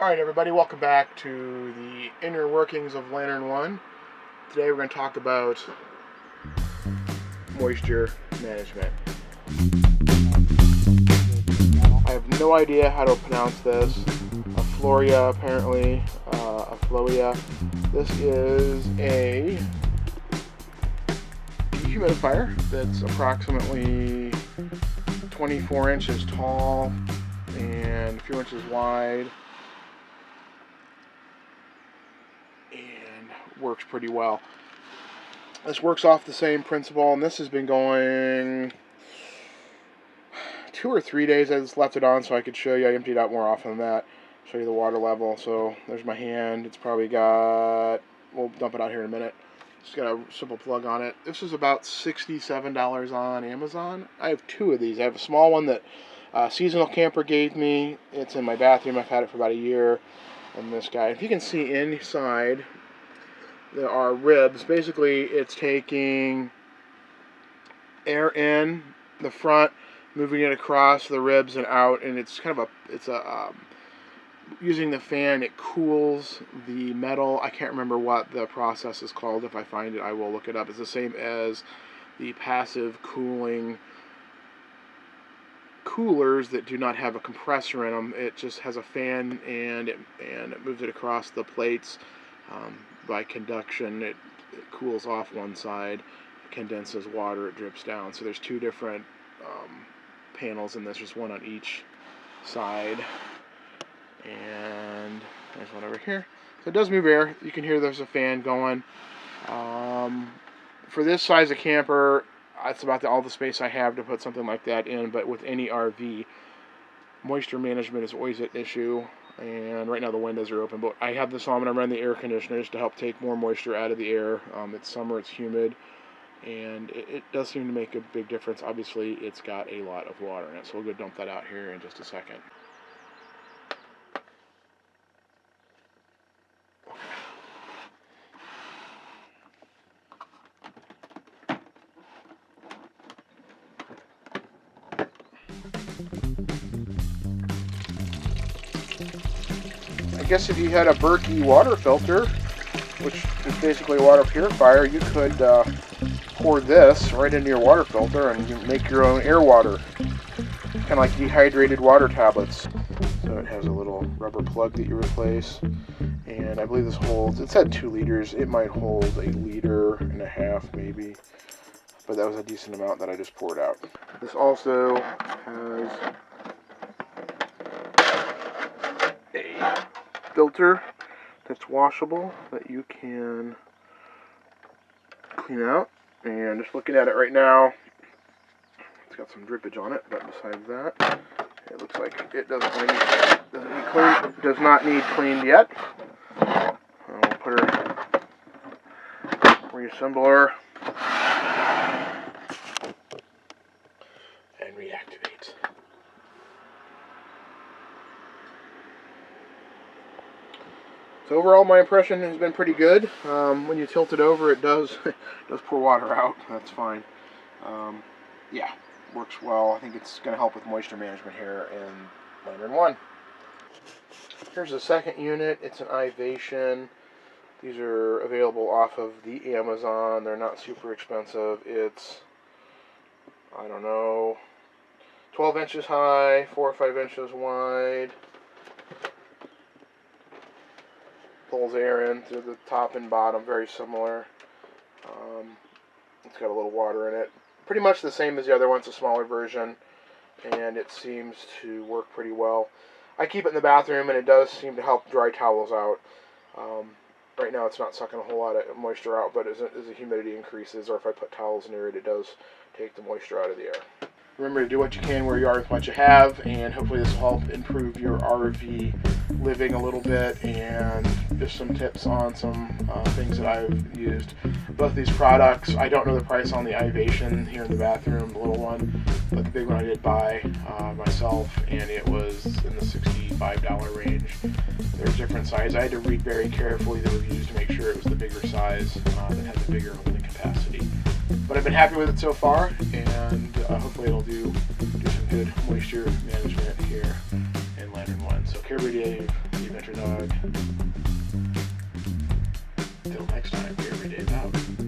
Alright everybody, welcome back to the inner workings of Lantern 1. Today we're going to talk about moisture management. I have no idea how to pronounce this. Afloria, apparently. Afloria. This is a dehumidifier that's approximately 24 inches tall and a few inches wide. Works pretty well. This works off the same principle, and this has been going 2 or 3 days. I just left it on so I could show you. I emptied out more often than that. Show you the water level. So there's my hand. It's probably got, we'll dump it out here in a minute. It's got a simple plug on it. This is about $67 on Amazon. I have 2 of these. I have a small one that seasonal camper gave me. It's in my bathroom. I've had it for about a year. And this guy, if you can see inside, there are ribs. Basically, it's taking air in the front, moving it across the ribs and out, and it's kind of using the fan, it cools the metal. I can't remember what the process is called. If I find it, I will look it up. It's the same as the passive cooling coolers that do not have a compressor in them. It just has a fan, and it moves it across the plates. By conduction, it cools off one side, condenses water, it drips down. So there's 2 different panels in this. There's one on each side, and there's one over here. So it does move air. You can hear there's a fan going. For this size of camper, that's about all the space I have to put something like that in. But with any RV, moisture management is always an issue. And right now the windows are open, but I have this on when I run the air conditioners to help take more moisture out of the air. It's summer, it's humid, and it does seem to make a big difference. Obviously, it's got a lot of water in it, so we'll go dump that out here in just a second. I guess if you had a Berkey water filter, which is basically a water purifier, you could pour this right into your water filter and you make your own air water. Kind of like dehydrated water tablets. So it has a little rubber plug that you replace. And I believe this holds, it said 2 liters. It might hold 1.5 liters maybe. But that was a decent amount that I just poured out. This also has a filter that's washable that you can clean out. And just looking at it right now, it's got some drippage on it, but besides that, it looks like it does not need cleaned yet. We'll put her, reassemble her, and reactivate. So overall, my impression has been pretty good. When you tilt it over, it does pour water out. That's fine. Yeah, works well. I think it's going to help with moisture management here in Lantern 1. Here's the second unit. It's an Ivation. These are available off of the Amazon. They're not super expensive. It's, I don't know, 12 inches high, 4 or 5 inches wide. Pulls air in through the top and bottom, very similar. It's got a little water in it. Pretty much the same as the other one. It's a smaller version, and it seems to work pretty well. I keep it in the bathroom, and it does seem to help dry towels out. Right now it's not sucking a whole lot of moisture out, but as the humidity increases, or if I put towels near it, it does take the moisture out of the air. Remember to do what you can where you are with what you have, and hopefully this will help improve your RV living a little bit, and just some tips on some things that I've used. Both these products, I don't know the price on the Ivation here in the bathroom, the little one, but the big one I did buy myself, and it was in the $65 range. There's different sizes. I had to read very carefully the reviews to make sure it was the bigger size that had the bigger holding capacity. But I've been happy with it so far, and hopefully it'll do some good moisture management here in Lantern 1. So Caribou Dave, the Adventures your everyday powder.